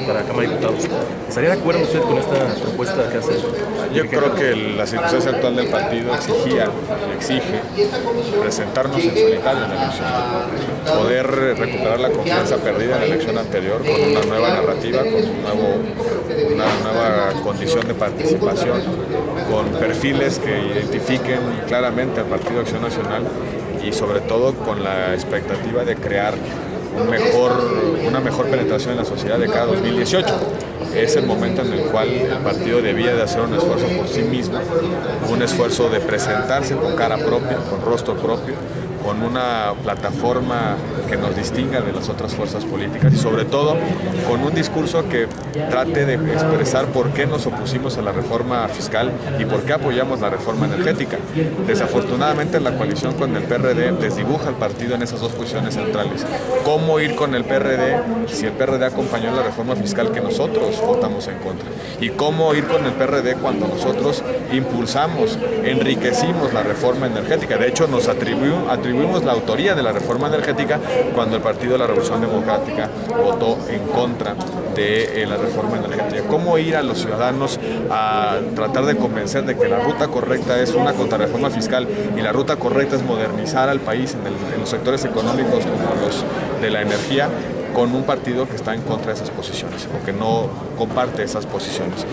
para Cámara de Diputados. ¿Estaría de acuerdo usted con esta propuesta que hace? Yo creo que la circunstancia actual del partido exige presentarnos en solitario en la elección, poder recuperar la confianza perdida en la elección anterior con una nueva narrativa, con una nueva condición de participación, con perfiles que identifiquen claramente al Partido Acción Nacional y sobre todo con la expectativa de crear una mejor penetración en la sociedad de cada 2018. Es el momento en el cual el partido debía de hacer un esfuerzo por sí mismo, un esfuerzo de presentarse con cara propia, con rostro propio, con una plataforma que nos distinga de las otras fuerzas políticas y sobre todo con un discurso que trate de expresar por qué nos opusimos a la reforma fiscal y por qué apoyamos la reforma energética. Desafortunadamente la coalición con el PRD desdibuja al partido en esas dos posiciones centrales. ¿Cómo ir con el PRD si el PRD acompañó la reforma fiscal que nosotros votamos en contra? ¿Y cómo ir con el PRD cuando nosotros impulsamos, enriquecimos la reforma energética? De hecho, nos atribuimos la autoría de la reforma energética cuando el Partido de la Revolución Democrática votó en contra de la reforma energética. ¿Cómo ir a los ciudadanos a tratar de convencer de que la ruta correcta es una contrarreforma fiscal y la ruta correcta es modernizar al país en los sectores económicos como los de la energía, con un partido que está en contra de esas posiciones o que no comparte esas posiciones?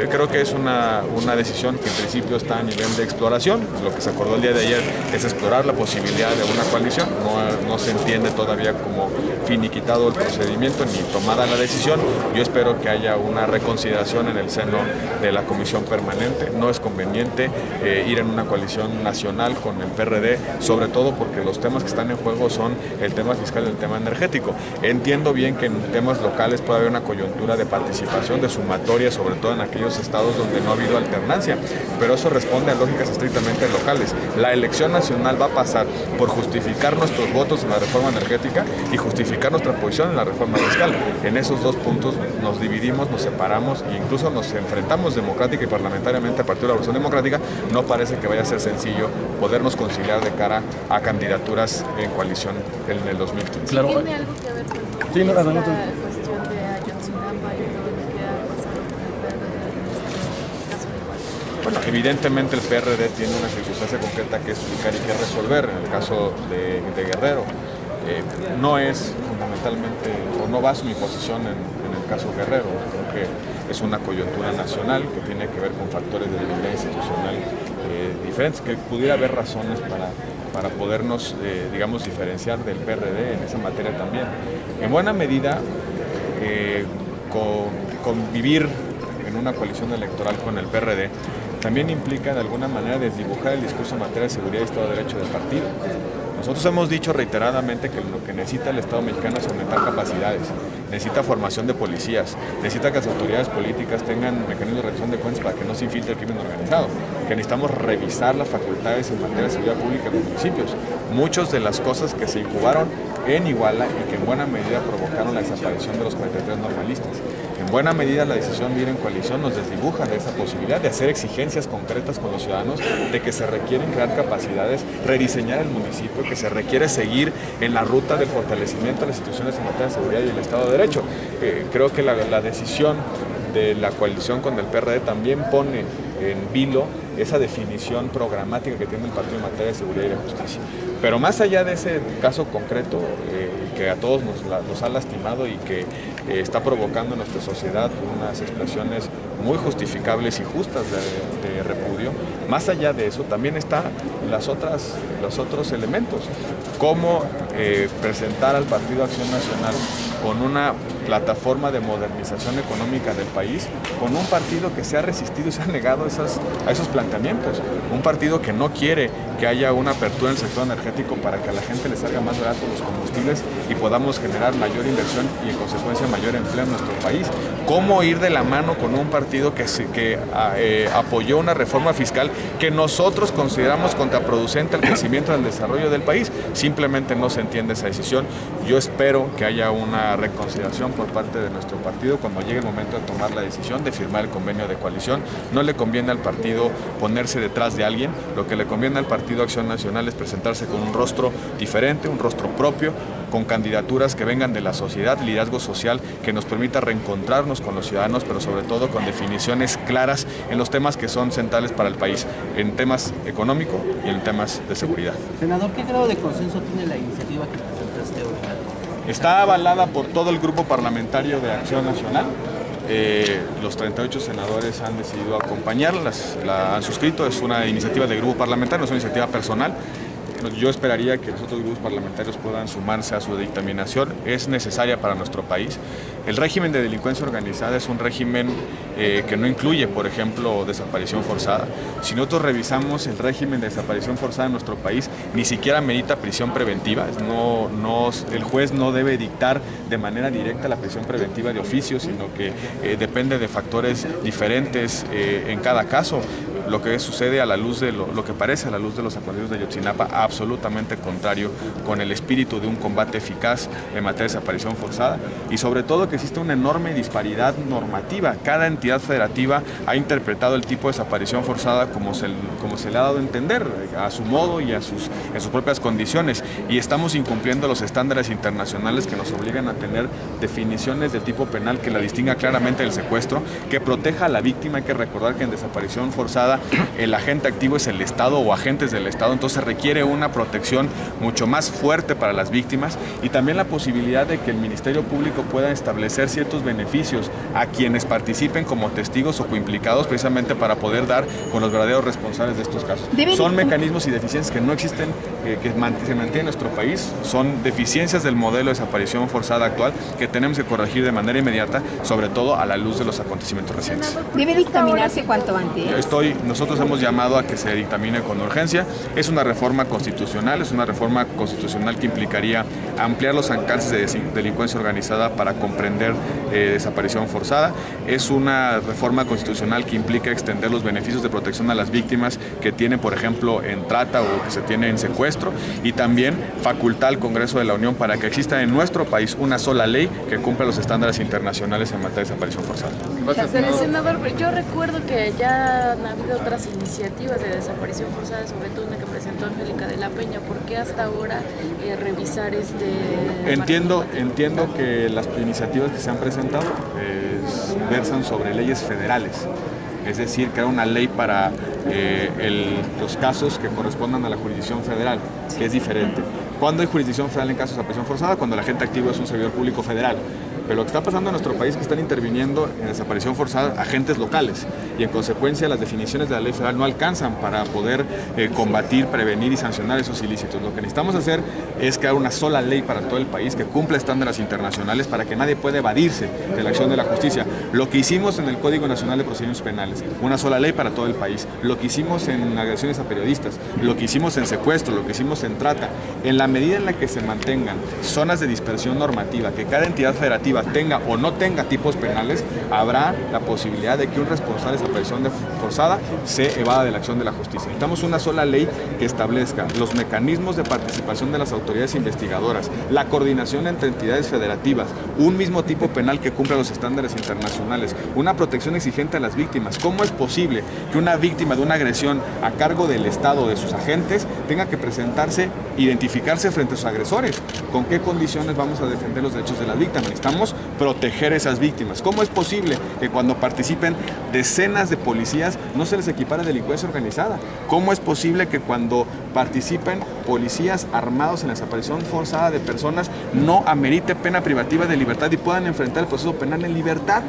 Creo que es una decisión que en principio está a nivel de exploración. Lo que se acordó el día de ayer es explorar la posibilidad de una coalición. No se entiende todavía como finiquitado el procedimiento ni tomada la decisión. Yo espero que haya una reconsideración en el seno de la comisión permanente. No es conveniente ir en una coalición nacional con el PRD, sobre todo porque los temas que están en juego son el tema fiscal y el tema energético. Entiendo bien que en temas locales puede haber una coyuntura de participación, de sumatoria, sobre todo en aquellos estados donde no ha habido alternancia, pero eso responde a lógicas estrictamente locales. La elección nacional va a pasar por justificar nuestros votos en la reforma energética y justificar nuestra posición en la reforma fiscal. En esos dos puntos nos dividimos, nos separamos e incluso nos enfrentamos democrática y parlamentariamente al Partido de la Revolución Democrática. No parece que vaya a ser sencillo podernos conciliar de cara a candidaturas en coalición en el 2015. Claro. ¿Tiene algo que ver con Sí, no, esta adelante. cuestión de Ayotzinapa y todo lo que ha pasado con el PRD en este caso de Iguala? Bueno, evidentemente el PRD tiene una circunstancia concreta que explicar y que resolver. En el caso de Guerrero, no es fundamentalmente, o no baso mi posición en el caso Guerrero. Creo que es una coyuntura nacional que tiene que ver con factores de debilidad institucional diferentes, que pudiera haber razones para podernos, digamos, diferenciar del PRD en esa materia también. En buena medida, convivir en una coalición electoral con el PRD también implica de alguna manera desdibujar el discurso en materia de seguridad y Estado de Derecho del partido. Nosotros hemos dicho reiteradamente que lo que necesita el Estado mexicano es aumentar capacidades, necesita formación de policías, necesita que las autoridades políticas tengan mecanismos de rendición de cuentas para que no se infiltre el crimen organizado, que necesitamos revisar las facultades en materia de seguridad pública en los municipios. Muchas de las cosas que se incubaron en Iguala y que en buena medida provocaron la desaparición de los 43 normalistas. En buena medida la decisión de ir en coalición nos desdibuja de esa posibilidad de hacer exigencias concretas con los ciudadanos de que se requieren crear capacidades, rediseñar el municipio, que se requiere seguir en la ruta del fortalecimiento de las instituciones en materia de seguridad y el Estado de Derecho. Creo que la decisión de la coalición con el PRD también pone en vilo esa definición programática que tiene el partido en materia de seguridad y de justicia. Pero más allá de ese caso concreto que a todos nos ha lastimado y que está provocando en nuestra sociedad unas expresiones muy justificables y justas de repudio, más allá de eso también están los otros elementos. Cómo presentar al Partido Acción Nacional con una plataforma de modernización económica del país, con un partido que se ha resistido y se ha negado a esos planteamientos, un partido que no quiere que haya una apertura en el sector energético para que a la gente le salga más barato los combustibles y podamos generar mayor inversión y en consecuencia mayor empleo en nuestro país. ¿Cómo ir de la mano con un partido que apoyó una reforma fiscal que nosotros consideramos contraproducente al crecimiento y al desarrollo del país? Simplemente no se entiende esa decisión. Yo espero que haya una una reconsideración por parte de nuestro partido cuando llegue el momento de tomar la decisión de firmar el convenio de coalición. No le conviene al partido ponerse detrás de alguien, lo que le conviene al Partido Acción Nacional es presentarse con un rostro diferente, un rostro propio, con candidaturas que vengan de la sociedad, liderazgo social que nos permita reencontrarnos con los ciudadanos, pero sobre todo con definiciones claras en los temas que son centrales para el país, en temas económicos y en temas de seguridad. Senador, ¿qué grado de consenso tiene la iniciativa que presentaste hoy? Está avalada por todo el grupo parlamentario de Acción Nacional. Los 38 senadores han decidido acompañarlas, la han suscrito, es una iniciativa de grupo parlamentario, no es una iniciativa personal. Yo esperaría que los otros grupos parlamentarios puedan sumarse a su dictaminación, es necesaria para nuestro país. El régimen de delincuencia organizada es un régimen que no incluye, por ejemplo, desaparición forzada. Si nosotros revisamos el régimen de desaparición forzada en nuestro país, ni siquiera merita prisión preventiva. El juez no debe dictar de manera directa la prisión preventiva de oficio, sino que depende de factores diferentes en cada caso. Lo que sucede a la luz de lo que parece a la luz de los acontecimientos de Ayotzinapa, absolutamente contrario con el espíritu de un combate eficaz en materia de desaparición forzada, y sobre todo que existe una enorme disparidad normativa. Cada entidad federativa ha interpretado el tipo de desaparición forzada como se le ha dado a entender, a su modo y en sus propias condiciones, y estamos incumpliendo los estándares internacionales que nos obligan a tener definiciones de tipo penal que la distinga claramente del secuestro, que proteja a la víctima. Hay que recordar que en desaparición forzada el agente activo es el Estado o agentes del Estado, entonces requiere una protección mucho más fuerte para las víctimas, y también la posibilidad de que el Ministerio Público pueda establecer ciertos beneficios a quienes participen como testigos o coimplicados, precisamente para poder dar con los verdaderos responsables de estos casos. Son mecanismos y deficiencias que no existen, que se mantienen en nuestro país, son deficiencias del modelo de desaparición forzada actual que tenemos que corregir de manera inmediata, sobre todo a la luz de los acontecimientos recientes. ¿Debe dictaminarse cuanto antes? Nosotros hemos llamado a que se dictamine con urgencia. Es una reforma constitucional, que implicaría ampliar los alcances de delincuencia organizada para comprender desaparición forzada. Es una reforma constitucional que implica extender los beneficios de protección a las víctimas que tienen, por ejemplo, en trata o que se tienen en secuestro, y también facultar al Congreso de la Unión para que exista en nuestro país una sola ley que cumpla los estándares internacionales en materia de desaparición forzada. Senador, yo recuerdo que ya han habido otras iniciativas de desaparición forzada, sobre todo una que presentó Angélica de la Peña. ¿Por qué hasta ahora revisar Entiendo que las iniciativas que se han presentado versan sobre leyes federales, es decir, crear una ley para los casos que correspondan a la jurisdicción federal, que es diferente. ¿Cuándo hay jurisdicción federal en casos de desaparición forzada? Cuando el agente activo es un servidor público federal. Pero lo que está pasando en nuestro país es que están interviniendo en desaparición forzada agentes locales, y en consecuencia las definiciones de la ley federal no alcanzan para poder combatir, prevenir y sancionar esos ilícitos. Lo que necesitamos hacer es crear una sola ley para todo el país que cumpla estándares internacionales para que nadie pueda evadirse de la acción de la justicia. Lo que hicimos en el Código Nacional de Procedimientos Penales, una sola ley para todo el país. Lo que hicimos en agresiones a periodistas, lo que hicimos en secuestro, lo que hicimos en trata. En la medida en la que se mantengan zonas de dispersión normativa, que cada entidad federativa tenga o no tenga tipos penales, habrá la posibilidad de que un responsable de desaparición forzada se evada de la acción de la justicia. Necesitamos una sola ley que establezca los mecanismos de participación de las autoridades investigadoras, la coordinación entre entidades federativas, un mismo tipo penal que cumpla los estándares internacionales, una protección exigente a las víctimas. ¿Cómo es posible que una víctima de una agresión a cargo del Estado o de sus agentes tenga que presentarse, identificarse frente a sus agresores? ¿Con qué condiciones vamos a defender los derechos de las víctimas? Necesitamos proteger a esas víctimas. ¿Cómo es posible que cuando participen decenas de policías no se les equipare delincuencia organizada? ¿Cómo es posible que cuando participen policías armados en la desaparición forzada de personas no amerite pena privativa de libertad y puedan enfrentar el proceso penal en libertad?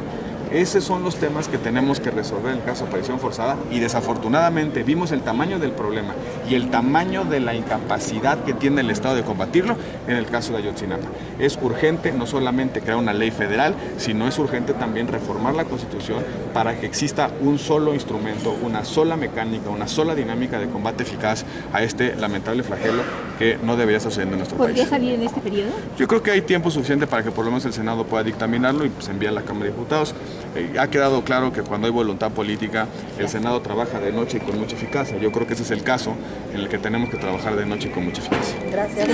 Esos son los temas que tenemos que resolver en el caso de desaparición forzada, y desafortunadamente vimos el tamaño del problema y el tamaño de la incapacidad que tiene el Estado de combatirlo en el caso de Ayotzinapa. Es urgente no solamente crear una ley federal, sino es urgente también reformar la Constitución para que exista un solo instrumento, una sola mecánica, una sola dinámica de combate eficaz a este lamentable flagelo que no debería estar sucediendo en nuestro país. ¿Podría salir en este periodo? Yo creo que hay tiempo suficiente para que por lo menos el Senado pueda dictaminarlo y se envíe a la Cámara de Diputados. Ha quedado claro que cuando hay voluntad política, el Senado trabaja de noche y con mucha eficacia. Yo creo que ese es el caso en el que tenemos que trabajar de noche y con mucha eficacia. Gracias.